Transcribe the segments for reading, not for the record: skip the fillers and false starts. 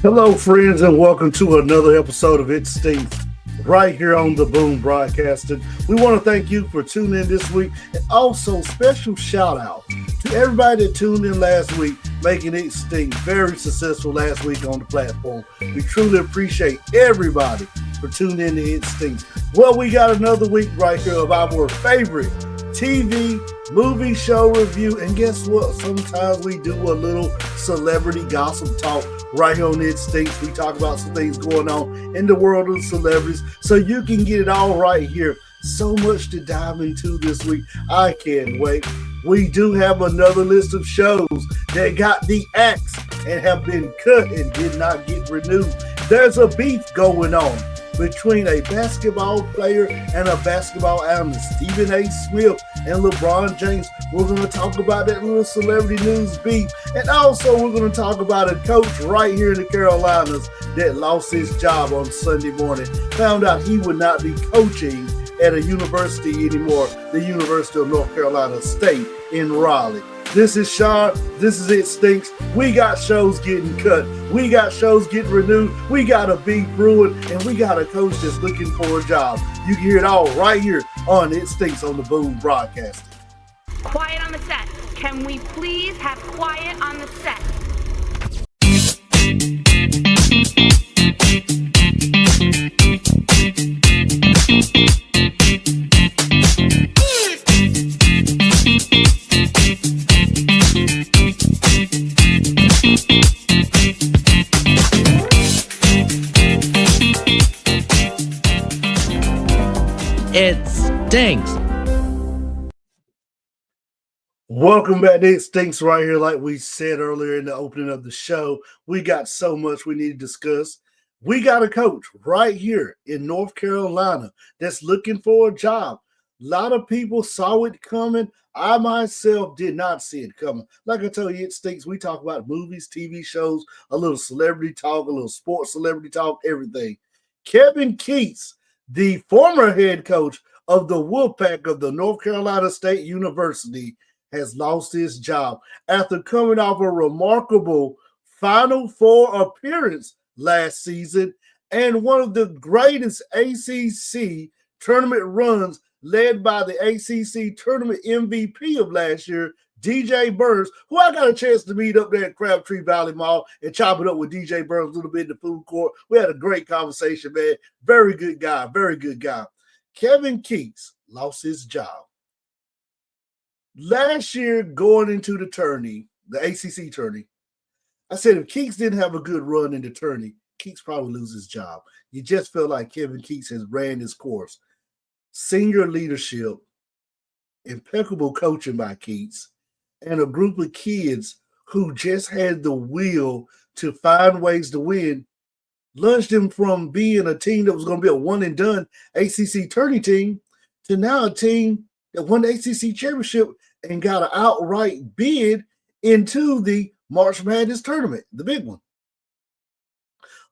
Hello, friends, and welcome to another episode of It Stinks right here on the Boom Broadcasting. We want to thank you for tuning in this week, and also special shout out to everybody that tuned in last week, making It Stink very successful last week on the platform. We truly appreciate everybody for tuning in to It Stinks. Well, we got another week right here of our favorite TV, movie show review, and guess what? Sometimes we do a little celebrity gossip talk right here on It Stinks. We talk about some things going on in the world of celebrities, so you can get it all right here. So much to dive into this week. I can't wait. We do have another list of shows that got the axe and have been cut and did not get renewed. There's a beef going on between a basketball player and a basketball analyst, Stephen A. Smith and LeVron James. We're going to talk about that little celebrity news beef. And also we're going to talk about a coach right here in the Carolinas that lost his job on Sunday morning. Found out he would not be coaching at a university anymore, the University of North Carolina State in Raleigh. This is Sean. This is It Stinks. We got shows getting cut. We got shows getting renewed. We got a beef brewing, and we got a coach that's looking for a job. You can hear it all right here on It Stinks on the Boom Broadcasting. Quiet on the set. Can we please have quiet on the set? It stinks. Welcome back to It Stinks right here. Like we said earlier in the opening of the show, we got so much we need to discuss. We got a coach right here in North Carolina that's looking for a job. A lot of people saw it coming. I myself did not see it coming. Like I told you, It Stinks. We talk about movies, TV shows, a little celebrity talk, a little sports celebrity talk, everything. Kevin Keatts, the former head coach of the Wolfpack of the North Carolina State University, has lost his job after coming off a remarkable Final Four appearance last season and one of the greatest ACC tournament runs led by the ACC tournament MVP of last year, DJ Burns, who I got a chance to meet up there at Crabtree Valley Mall and chop it up with DJ Burns a little bit in the food court. We had a great conversation, man. Very good guy, very good guy. Kevin Keatts lost his job. Last year, going into the tourney, the ACC tourney, I said if Keatts didn't have a good run in the tourney, Keatts probably lose his job. You just feel like Kevin Keatts has ran his course. Senior leadership, impeccable coaching by Keatts, and a group of kids who just had the will to find ways to win, launched him from being a team that was going to be a one-and-done ACC tourney team to now a team that won the ACC championship and got an outright bid into the March Madness tournament, the big one.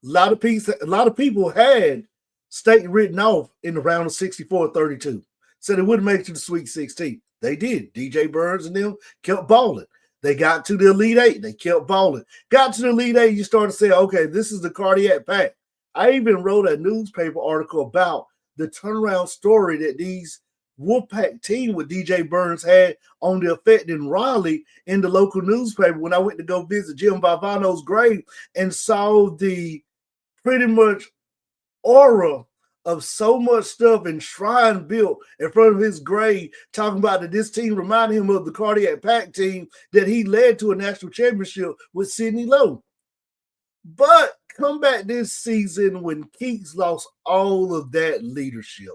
A lot of people had State written off in the round of 64-32. Said they wouldn't make it to the Sweet 16. They did. DJ Burns and them kept balling. They got to the Elite Eight. They kept balling. Got to the Elite Eight, you start to say, okay, this is the cardiac pack. I even wrote a newspaper article about the turnaround story that these Wolfpack team with DJ Burns had on the effect in Raleigh in the local newspaper when I went to go visit Jim Valvano's grave and saw the pretty much aura of so much stuff and shrine built in front of his grave, talking about that this team reminded him of the cardiac pack team that he led to a national championship with Sidney Lowe. But come back this season when Keatts lost all of that leadership,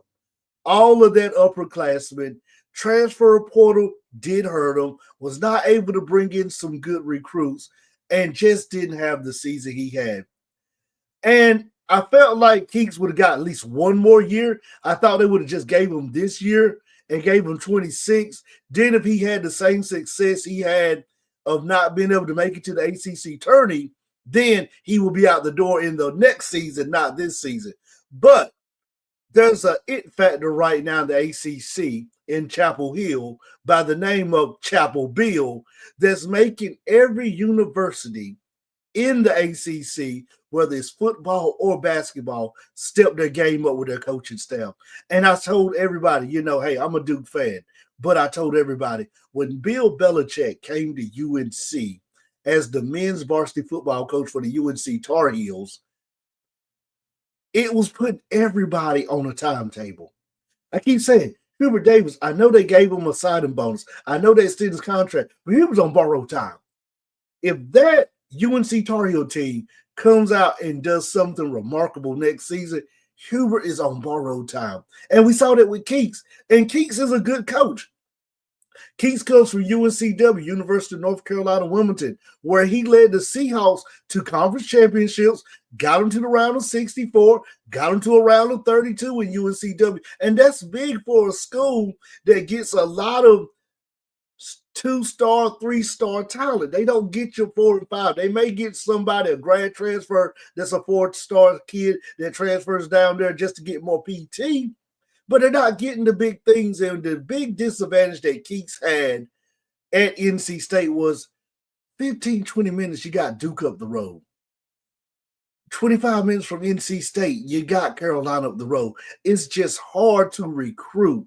all of that upperclassmen, transfer portal did hurt him, was not able to bring in some good recruits, and just didn't have the season he had. And I felt like Keatts would have got at least one more year. I thought they would have just gave him this year and gave him 26. Then if he had the same success he had of not being able to make it to the ACC tourney, then he will be out the door in the next season, not this season. But there's a it factor right now in the ACC in Chapel Hill by the name of Chapel Bill that's making every university in the ACC, whether it's football or basketball, step their game up with their coaching staff. And I told everybody, hey, I'm a Duke fan, but I told everybody when Bill Belichick came to UNC as the men's varsity football coach for the UNC Tar Heels, it was putting everybody on a timetable. I keep saying, Hubert Davis, I know they gave him a signing bonus. I know they extended his contract, but he was on borrowed time. If that UNC Tar Heel team comes out and does something remarkable next season, Hubert is on borrowed time. And we saw that with Keeks. And Keeks is a good coach. Keeks comes from UNCW, University of North Carolina, Wilmington, where he led the Seahawks to conference championships, got them to the round of 64, got them to a round of 32 in UNCW. And that's big for a school that gets a lot of 2-star, 3-star talent. They don't get your 4 and 5. They may get somebody, a grad transfer, that's a 4-star kid that transfers down there just to get more PT. But they're not getting the big things. And the big disadvantage that Keeks had at NC State was 15, 20 minutes, you got Duke up the road. 25 minutes from NC State, you got Carolina up the road. It's just hard to recruit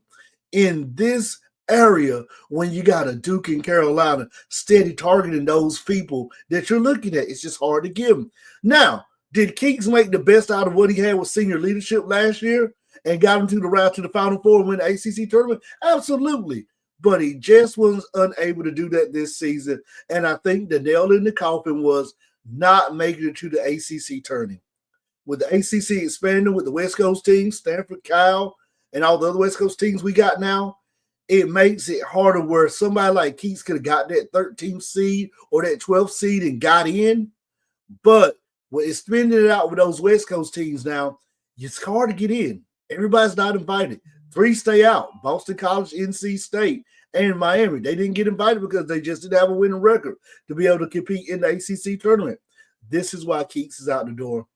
in this area when you got a Duke and Carolina steady targeting those people that you're looking at. It's just hard to give them. Now, did Keeks make the best out of what he had with senior leadership last year and got him to the route to the Final Four and win the ACC tournament? Absolutely. But he just was unable to do that this season. And I think the nail in the coffin was not making it to the ACC tournament. With the ACC expanding with the West Coast teams, Stanford, Cal, and all the other West Coast teams we got now, it makes it harder where somebody like Keeks could have got that 13th seed or that 12th seed and got in. But when it's spending it out with those West Coast teams now, it's hard to get in. Everybody's not invited. 3 stay out. Boston College, NC State, and Miami. They didn't get invited because they just didn't have a winning record to be able to compete in the ACC tournament. This is why Keeks is out the door.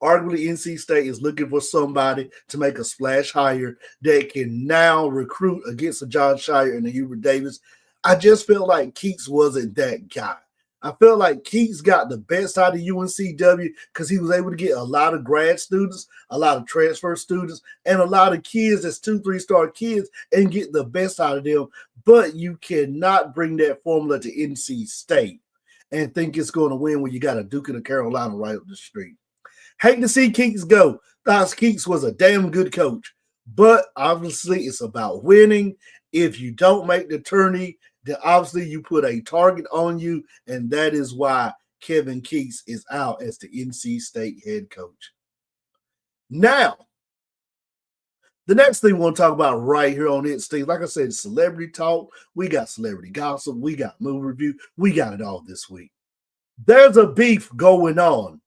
Arguably, NC State is looking for somebody to make a splash hire that can now recruit against a John Shire and a Hubert Davis. I just felt like Keeks wasn't that guy. I felt like Keeks got the best out of UNCW because he was able to get a lot of grad students, a lot of transfer students, and a lot of kids that's 2, 3-star kids and get the best out of them. But you cannot bring that formula to NC State and think it's going to win when you got a Duke and a Carolina right up the street. Hate to see Keeks go. Thought Keeks was a damn good coach. But obviously it's about winning. If you don't make the tourney, then obviously you put a target on you, and that is why Kevin Keeks is out as the NC State head coach. Now, the next thing we want to talk about right here on It Steve, like I said, celebrity talk. We got celebrity gossip. We got movie review. We got it all this week. There's a beef going on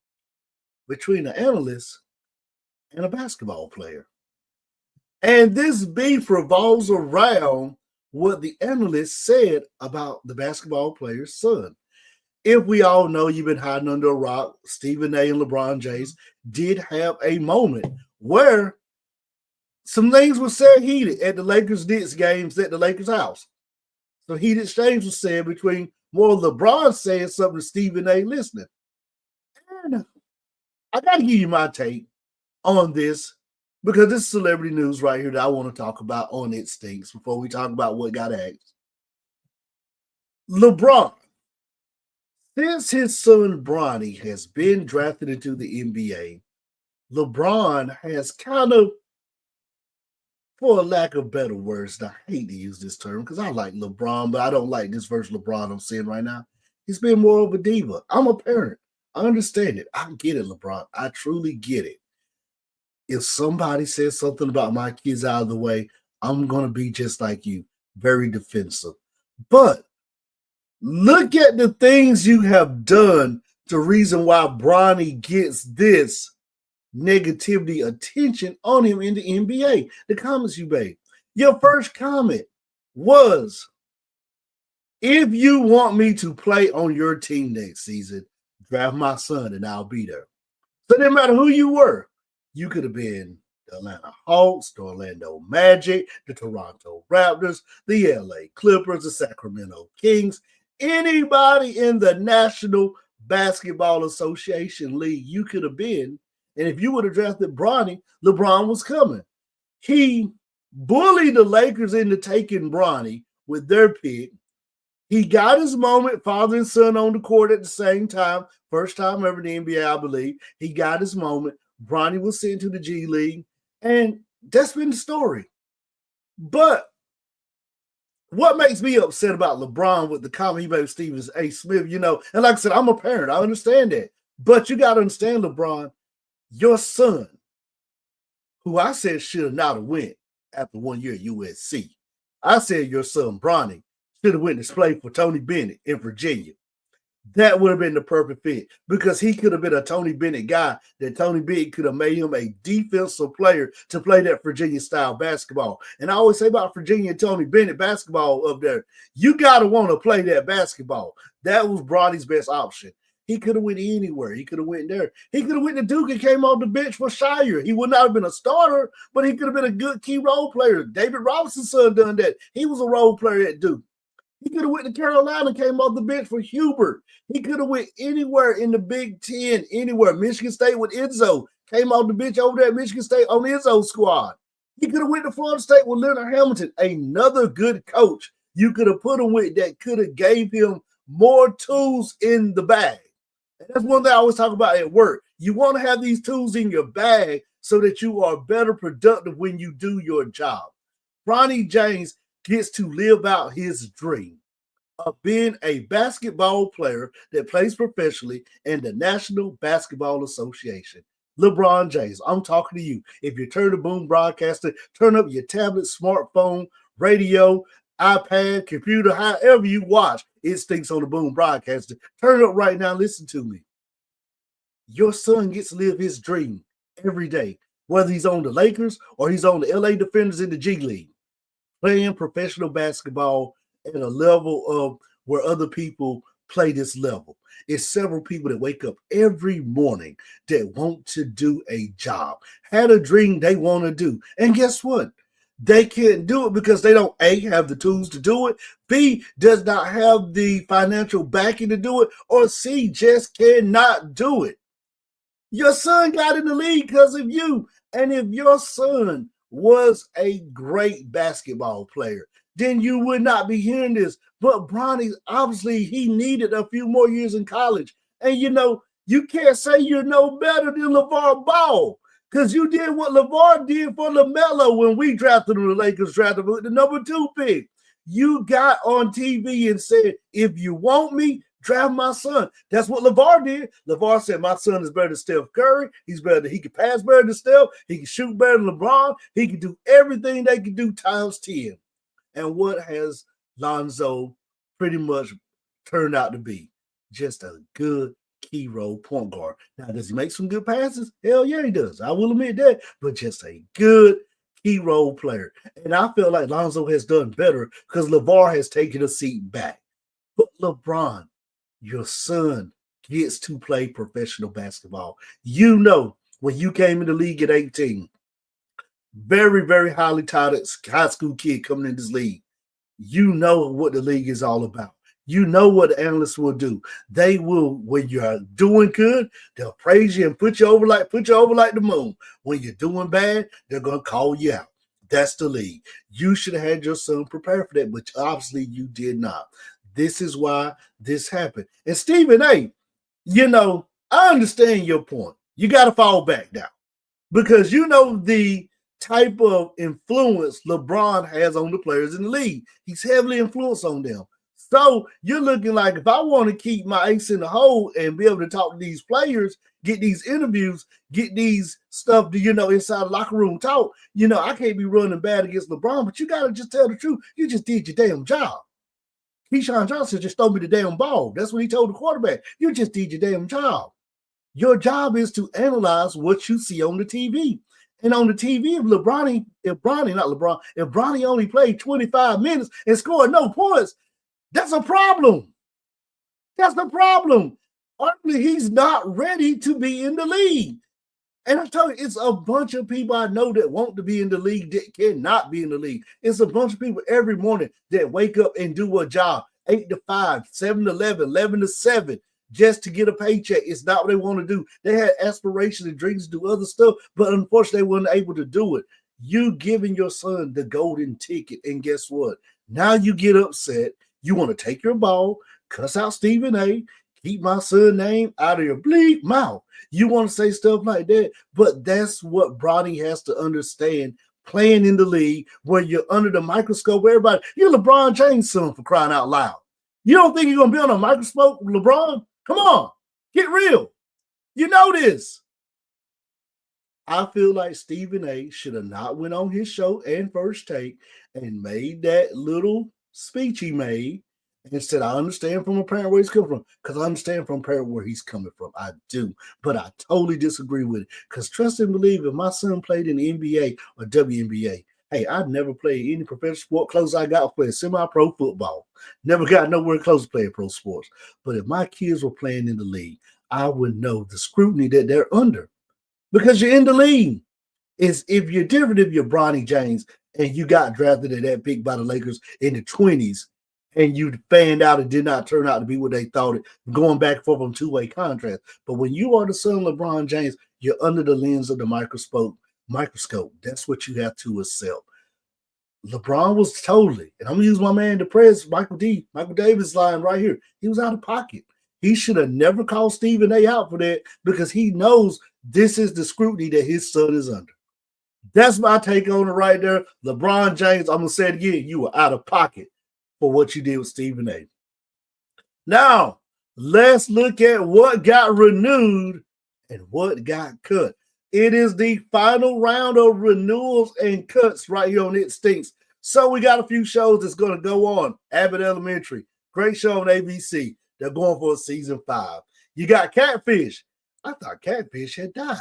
between an analyst and a basketball player. And this beef revolves around what the analyst said about the basketball player's son. If we all know you've been hiding under a rock, Stephen A. and LeBron James did have a moment where some things were said heated at the Lakers-Knicks games at the Lakers' house. So heated exchange was said between more LeBron saying something to Stephen A. listening. And I got to give you my take on this, because this is celebrity news right here that I want to talk about on It Stinks before we talk about what got asked. LeBron, since his son Bronny has been drafted into the NBA, LeBron has kind of, for a lack of better words, and I hate to use this term because I like LeBron, but I don't like this version of LeBron I'm seeing right now. He's been more of a diva. I'm a parent. I understand it. I get it, LeBron. I truly get it. If somebody says something about my kids out of the way, I'm going to be just like you, very defensive. But look at the things you have done, the reason why Bronny gets this negativity attention on him in the NBA. The comments you made. Your first comment was, if you want me to play on your team next season, draft my son and I'll be there. So no matter who you were, you could have been the Atlanta Hawks, the Orlando Magic, the Toronto Raptors, the LA Clippers, the Sacramento Kings, anybody in the National Basketball Association league you could have been. And if you would have drafted Bronny, LeBron was coming. He bullied the Lakers into taking Bronny with their pick. He got his moment, father and son on the court at the same time. First time ever in the NBA, I believe. He got his moment. Bronny was sent to the G League. And that's been the story. But what makes me upset about LeBron with the comment he made with Stephen A. Smith, and like I said, I'm a parent. I understand that. But you got to understand, LeBron, your son, who I said should not have went after 1 year at USC. I said your son, Bronny, should have went to play for Tony Bennett in Virginia. That would have been the perfect fit because he could have been a Tony Bennett guy that Tony Bennett could have made him a defensive player to play that Virginia style basketball. And I always say about Virginia and Tony Bennett basketball up there, you got to want to play that basketball. That was Bronny's best option. He could have went anywhere. He could have went there. He could have went to Duke and came off the bench for Shire. He would not have been a starter, but he could have been a good key role player. David Robinson's son done that. He was a role player at Duke. He could have went to Carolina and came off the bench for Hubert. He could have went anywhere in the Big Ten, anywhere. Michigan State with Izzo. Came off the bench over there at Michigan State on Izzo's squad. He could have went to Florida State with Leonard Hamilton, another good coach you could have put him with that could have gave him more tools in the bag. And that's one thing I always talk about at work. You want to have these tools in your bag so that you are better productive when you do your job. Bronny James gets to live out his dream of being a basketball player that plays professionally in the National Basketball Association. LeBron James, I'm talking to you. If you turn the boom broadcaster, turn up your tablet, smartphone, radio, iPad, computer, however you watch, it stinks on the boom broadcaster. Turn it up right now. Listen to me. Your son gets to live his dream every day, whether he's on the Lakers or he's on the LA Defenders in the G League, playing professional basketball at a level of where other people play this level. It's several people that wake up every morning that want to do a job, had a dream they want to do. And guess what? They can't do it because they don't, A, have the tools to do it, B, does not have the financial backing to do it, or C, just cannot do it. Your son got in the league because of you. And if your son was a great basketball player, then you would not be hearing this. But Bronny, obviously, he needed a few more years in college. And, you can't say you're no better than LeVar Ball because you did what LeVar did for LaMelo when we drafted him. The Lakers drafted him with the number 2 pick. You got on TV and said, if you want me, draft my son. That's what LeVar did. LeVar said, my son is better than Steph Curry. He can pass better than Steph. He can shoot better than LeBron. He can do everything they can do times 10. And what has Lonzo pretty much turned out to be? Just a good key role point guard. Now, does he make some good passes? Hell yeah, he does. I will admit that. But just a good key role player. And I feel like Lonzo has done better because LeVar has taken a seat back. But LeBron, your son gets to play professional basketball. When you came in the league at 18, very, very highly touted high school kid coming in this league. You know what the league is all about. You know what the analysts will do. They will, when you're doing good, they'll praise you and put you over like the moon. When you're doing bad, they're going to call you out. That's the league. You should have had your son prepared for that, but obviously you did not. This is why this happened. And Stephen A., I understand your point. You got to fall back now because the type of influence LeBron has on the players in the league. He's heavily influenced on them. So you're looking like if I want to keep my ace in the hole and be able to talk to these players, get these interviews, get these stuff to, inside the locker room talk, I can't be running bad against LeBron, but you got to just tell the truth. You just did your damn job. Keyshawn Johnson just throw me the damn ball. That's what he told the quarterback. You just did your damn job. Your job is to analyze what you see on the TV. And on the TV, if Bronny only played 25 minutes and scored no points, that's a problem. That's the problem. Arguably, he's not ready to be in the league. And I tell you, it's a bunch of people I know that want to be in the league that cannot be in the league. It's a bunch of people every morning that wake up and do a job, 8 to 5, 7 to 11, 11 to 7, just to get a paycheck. It's not what they want to do. They had aspirations and dreams to do other stuff, but unfortunately, they weren't able to do it. You giving your son the golden ticket, and guess what? Now you get upset. You want to take your ball, cuss out Stephen A., keep my son's name out of your bleep mouth. You want to say stuff like that, but that's what Bronny has to understand. Playing in the league where you're under the microscope, everybody, you're LeBron James' son, for crying out loud. You don't think you're going to be on a microscope, LeBron? Come on, get real. You know this. I feel like Stephen A. should have not went on his show and First Take and made that little speech he made and said, I understand from a parent where he's coming from, because I understand from a parent where he's coming from. I do, but I totally disagree with it, because trust and believe, if my son played in the NBA or WNBA, hey, I'd never played any professional sport. Close I got playing semi-pro football. Never got nowhere close to playing pro sports. But if my kids were playing in the league, I would know the scrutiny that they're under, because you're in the league. Is if you're different, if you're Bronny James and you got drafted at that pick by the Lakers in the 20s, and you fanned out it did not turn out to be what they thought it, going back and forth on two-way contracts. But when you are the son of LeBron James, you're under the lens of the microscope. That's what you have to accept. LeBron was totally, and I'm going to use my man, the press, Michael Davis line right here. He was out of pocket. He should have never called Stephen A. out for that, because he knows this is the scrutiny that his son is under. That's my take on it right there. LeBron James, I'm going to say it again, you were out of pocket for what you did with Stephen A. Now, let's look at what got renewed and what got cut. It is the final round of renewals and cuts right here on It Stinks. So we got a few shows that's going to go on. Abbott Elementary, great show on ABC. They're going for season 5. You got Catfish. I thought Catfish had died.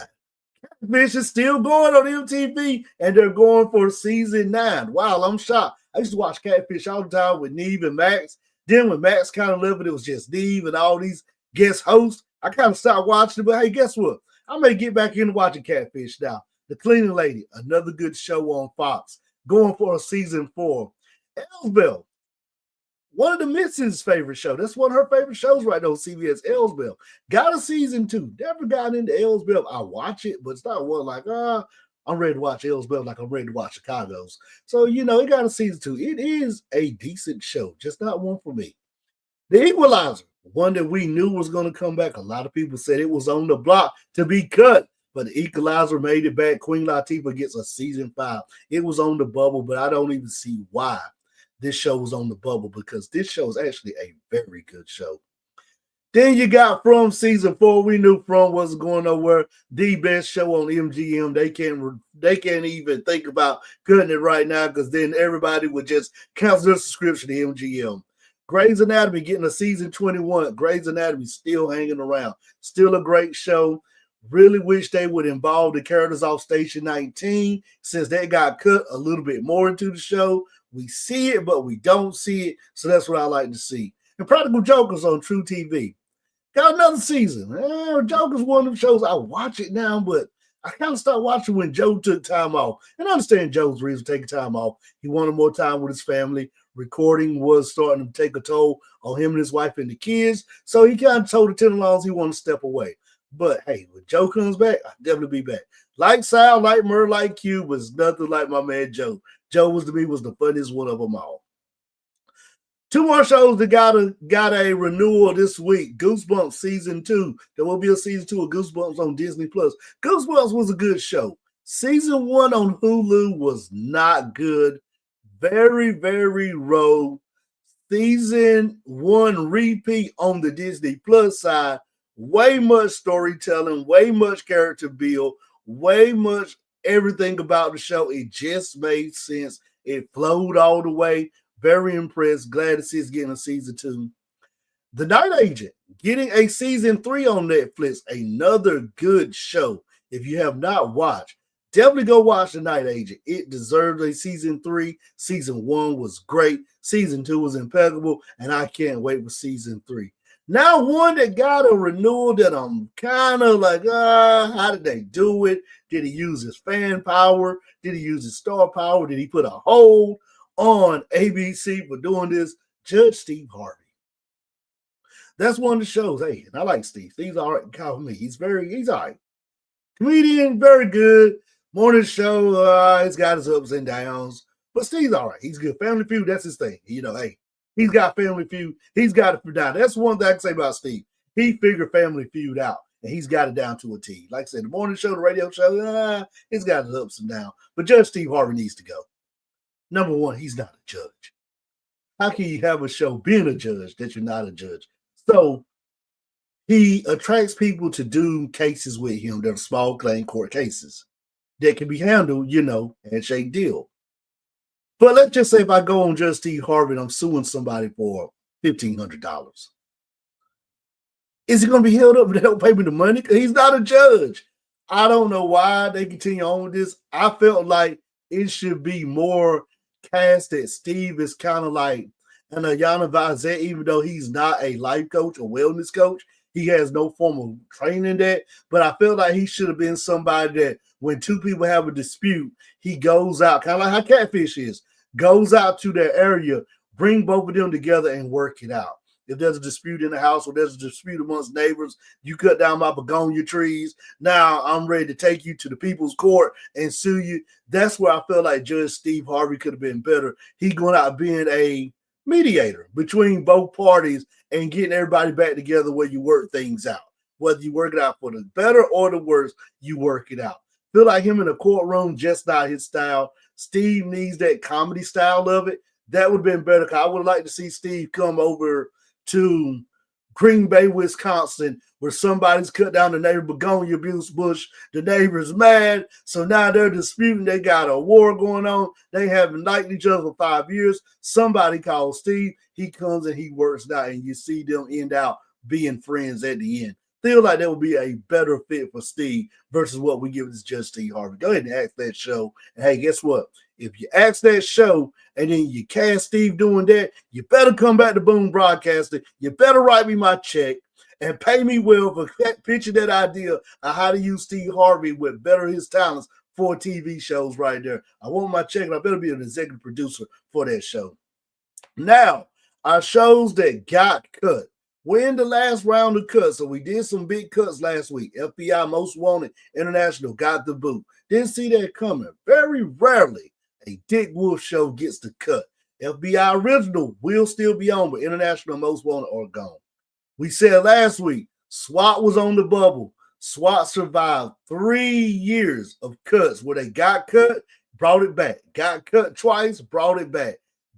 Catfish is still going on MTV, and they're going for season 9. Wow, I'm shocked. I used to watch Catfish all the time with Neve and Max. Then when Max kind of left it, it was just Neve and all these guest hosts. I kind of stopped watching it, but hey, guess what? I may get back into watching Catfish now. The Cleaning Lady, another good show on Fox, going for a season 4. Elsbell, one of the Missy's favorite show. That's one of her favorite shows right now on CBS, Elsbell. Got a season 2. Never got into Elsbell. I watch it, but it's not one like, I'm ready to watch Elsbell like I'm ready to watch Chicago's. So, it got a season 2. It is a decent show, just not one for me. The Equalizer, one that we knew was going to come back. A lot of people said it was on the block to be cut, but the Equalizer made it back. Queen Latifah gets a season 5. It was on the bubble, but I don't even see why this show was on the bubble, because this show is actually a very good show. Then you got From season 4. We knew From wasn't going nowhere. The best show on MGM. They can't even think about cutting it right now, because then everybody would just cancel their subscription to MGM. Grey's Anatomy getting a season 21. Grey's Anatomy still hanging around. Still a great show. Really wish they would involve the characters off Station 19, since they got cut a little bit more into the show. We see it, but we don't see it. So that's what I like to see. And Prodigal Joker's on True TV. Got another season. Joker's one of them shows. I watch it now, but I kind of stopped watching when Joe took time off. And I understand Joe's reason for taking time off. He wanted more time with his family. Recording was starting to take a toll on him and his wife and the kids. So he kind of told the tenderloins he wanted to step away. But hey, when Joe comes back, I'll definitely be back. Like Sal, like Murr, like Q, was nothing like my man Joe. Joe was the funniest one of them all. 2 more shows that got a renewal this week. Goosebumps season 2. There will be a season 2 of Goosebumps on Disney Plus. Goosebumps was a good show. Season 1 on Hulu was not good. Very, very low. Season 1 repeat on the Disney Plus side. Way much storytelling, way much character build, way much everything about the show. It just made sense. It flowed all the way. Very impressed. Glad to see it's getting a season 2. The Night Agent getting a season 3 on Netflix. Another good show. If you have not watched, definitely go watch The Night Agent. It deserves a season 3. Season 1 was great. Season 2 was impeccable. And I can't wait for season 3. Now, one that got a renewal that I'm kind of like, how did they do it? Did he use his fan power? Did he use his star power? Did he put a hold on ABC for doing this? Judge Steve Harvey. That's one of the shows. Hey, and I like Steve. Steve's all right. Call me. He's all right. Comedian, very good. Morning show, he's got his ups and downs, but Steve's all right. He's good. Family Feud, that's his thing. Hey, he's got Family Feud. He's got it down. That's one thing I can say about Steve. He figured Family Feud out, and he's got it down to a T. Like I said, the morning show, the radio show, he's got his ups and downs. But Judge Steve Harvey needs to go. Number one, he's not a judge. How can you have a show being a judge that you're not a judge? So he attracts people to do cases with him that are small claim court cases that can be handled, handshake deal. But let's just say if I go on Judge Steve Harvey and I'm suing somebody for $1,500, is he going to be held up if they don't pay me the money? Because he's not a judge. I don't know why they continue on with this. I felt like it should be more cast that Steve is kind of like an Ayana Vazet, even though he's not a life coach or wellness coach. He has no formal training in that, but I feel like he should have been somebody that when two people have a dispute, he goes out, kind of like how Catfish is, goes out to their area, bring both of them together and work it out. If there's a dispute in the house or there's a dispute amongst neighbors, you cut down my begonia trees. Now I'm ready to take you to the people's court and sue you. That's where I feel like Judge Steve Harvey could have been better. He going out being a mediator between both parties and getting everybody back together where you work things out. Whether you work it out for the better or the worse, you work it out. Feel like him in a courtroom, just not his style. Steve needs that comedy style of it. That would have been better. I would like to see Steve come over to Green Bay, Wisconsin, where somebody's cut down the neighbor begonia bush. The neighbor's mad, so now they're disputing. They got a war going on. They haven't liked each other for 5 years. Somebody calls Steve. He comes and he works it out, and you see them end out being friends at the end. Feel like that would be a better fit for Steve versus what we give this Judge Steve Harvey. Go ahead and ask that show. And hey, guess what? If you ask that show and then you cast Steve doing that, you better come back to Boom Broadcasting. You better write me my check and pay me well for pitching that idea of how to use Steve Harvey with better his talents for TV shows right there. I want my check, and I better be an executive producer for that show. Now, our shows that got cut. We're in the last round of cuts, so we did some big cuts last week. FBI Most Wanted International got the boot. Didn't see that coming. Very rarely a Dick Wolf show gets the cut. FBI Original will still be on, but International Most Wanted are gone. We said last week, SWAT was on the bubble. SWAT survived 3 years of cuts where they got cut, brought it back. Got cut twice, brought it back.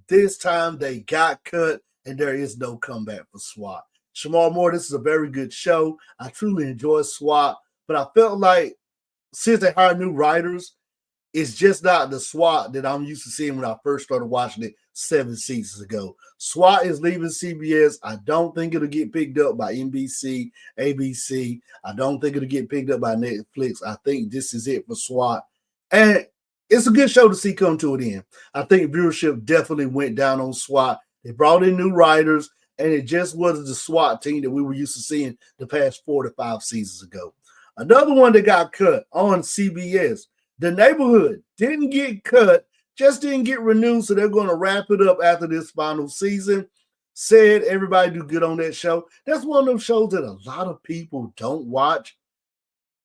This time they got cut, and there is no comeback for SWAT. Shamar Moore, this is a very good show. I truly enjoy SWAT, but I felt like since they hired new writers, it's just not the SWAT that I'm used to seeing when I first started watching it 7 seasons ago. SWAT is leaving CBS. I don't think it'll get picked up by NBC, ABC. I don't think it'll get picked up by Netflix. I think this is it for SWAT. And it's a good show to see come to an end. I think viewership definitely went down on SWAT. They brought in new writers, and it just wasn't the SWAT team that we were used to seeing the past 4 to 5 seasons ago. Another one that got cut on CBS, The Neighborhood, didn't get cut, just didn't get renewed, so they're going to wrap it up after this final season. Said everybody do good on that show. That's one of those shows that a lot of people don't watch.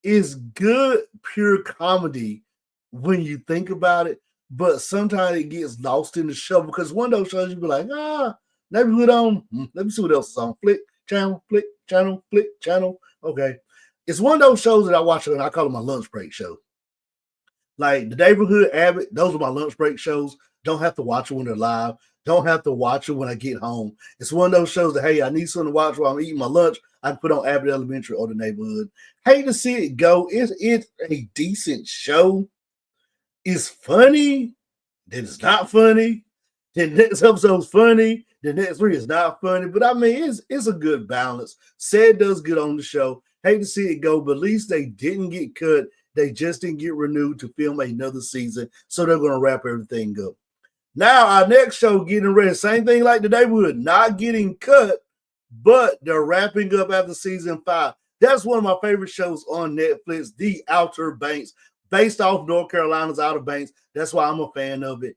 It's good, pure comedy when you think about it, but sometimes it gets lost in the show because one of those shows you be like, Neighborhood on. Let me see what else is on. Flick, channel, flick, channel, flick, channel. Okay. It's one of those shows that I watch and I call it my lunch break show. Like The Neighborhood, Abbott, those are my lunch break shows. Don't have to watch it when they're live. Don't have to watch it when I get home. It's one of those shows that, hey, I need something to watch while I'm eating my lunch. I can put on Abbott Elementary or The Neighborhood. Hate to see it go. It's a decent show. It's funny. Then it's not funny. Then next episode's funny. The next 3 is not funny, but I mean, it's a good balance. Said does good on the show. Hate to see it go, but at least they didn't get cut. They just didn't get renewed to film another season, so they're going to wrap everything up. Now, our next show getting ready, same thing like The Neighborhood, not getting cut, but they're wrapping up after season 5. That's one of my favorite shows on Netflix, The Outer Banks, based off North Carolina's Outer Banks. That's why I'm a fan of it.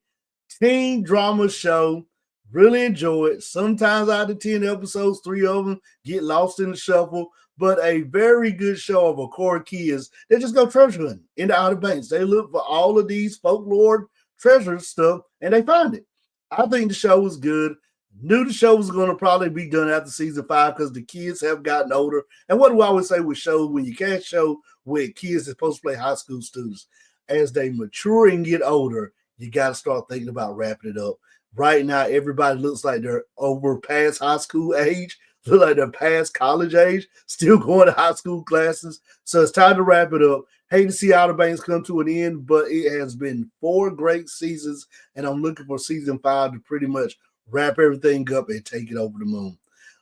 Teen drama show. Really enjoy it. Sometimes out of 10 episodes, 3 of them get lost in the shuffle, but a very good show of a core kids that just go treasure hunting in the Outer Banks. They look for all of these folklore treasure stuff and they find it. I think the show was good. Knew the show was going to probably be done after season 5 because the kids have gotten older. And what do I always say with shows when you can't show with kids that's supposed to play high school students? As they mature and get older, you got to start thinking about wrapping it up. Right now, everybody looks like they're over past high school age, look like they're past college age, still going to high school classes. So it's time to wrap it up. Hate to see Outer Banks come to an end, but it has been 4 great seasons, and I'm looking for season 5 to pretty much wrap everything up and take it over the moon.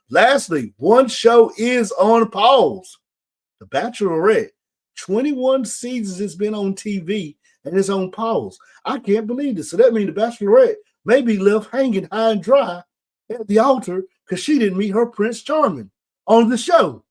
Lastly, one show is on pause. The Bachelorette. 21 seasons it's been on TV, and it's on pause. I can't believe this. So that means the Bachelorette may be left hanging high and dry at the altar because she didn't meet her Prince Charming on the show.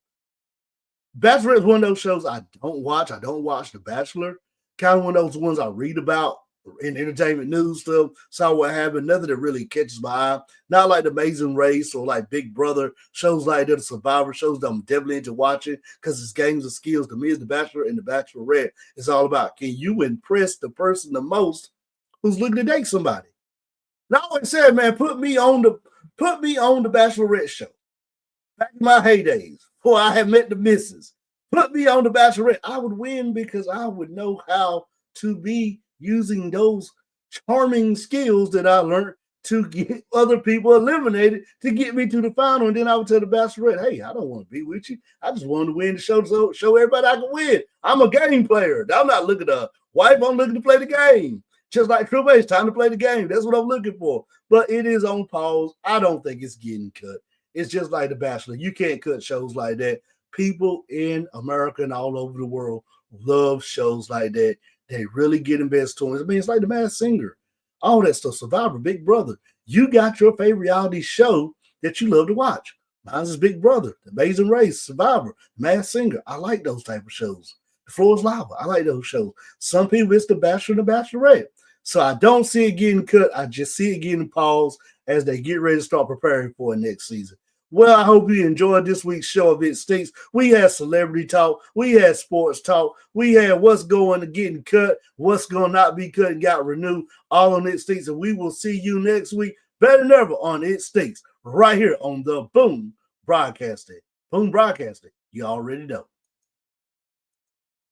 Bachelorette is one of those shows I don't watch. I don't watch The Bachelor. Kind of one of those ones I read about in entertainment news stuff, saw what happened. Nothing that really catches my eye. Not like The Amazing Race or like Big Brother, shows like that, the Survivor shows that I'm definitely into watching because it's games of skills. To me, as The Bachelor and The Bachelorette, it's all about can you impress the person the most who's looking to date somebody. And I always said, man, put me on the Bachelorette show. Back in my heydays, before I had met the missus, put me on the Bachelorette. I would win because I would know how to be using those charming skills that I learned to get other people eliminated to get me to the final. And then I would tell the Bachelorette, hey, I don't want to be with you. I just wanted to win the show to show everybody I can win. I'm a game player. I'm not looking to wife. I'm looking to play the game. Just like Triple H, time to play the game. That's what I'm looking for. But it is on pause. I don't think it's getting cut. It's just like The Bachelor. You can't cut shows like that. People in America and all over the world love shows like that. They really get invested in it. I mean, it's like The Masked Singer, all that stuff. Survivor, Big Brother. You got your favorite reality show that you love to watch. Mine's is Big Brother, The Amazing Race, Survivor, Masked Singer. I like those type of shows. The Floor is Lava. I like those shows. Some people, it's The Bachelor and The Bachelorette. So I don't see it getting cut. I just see it getting paused as they get ready to start preparing for next season. Well, I hope you enjoyed this week's show of It Stinks. We had celebrity talk. We had sports talk. We had what's going to getting cut, what's going to not be cut and got renewed, all on It Stinks. And we will see you next week, better than ever, on It Stinks, right here on the Boom Broadcasting. Boom Broadcasting. You already know.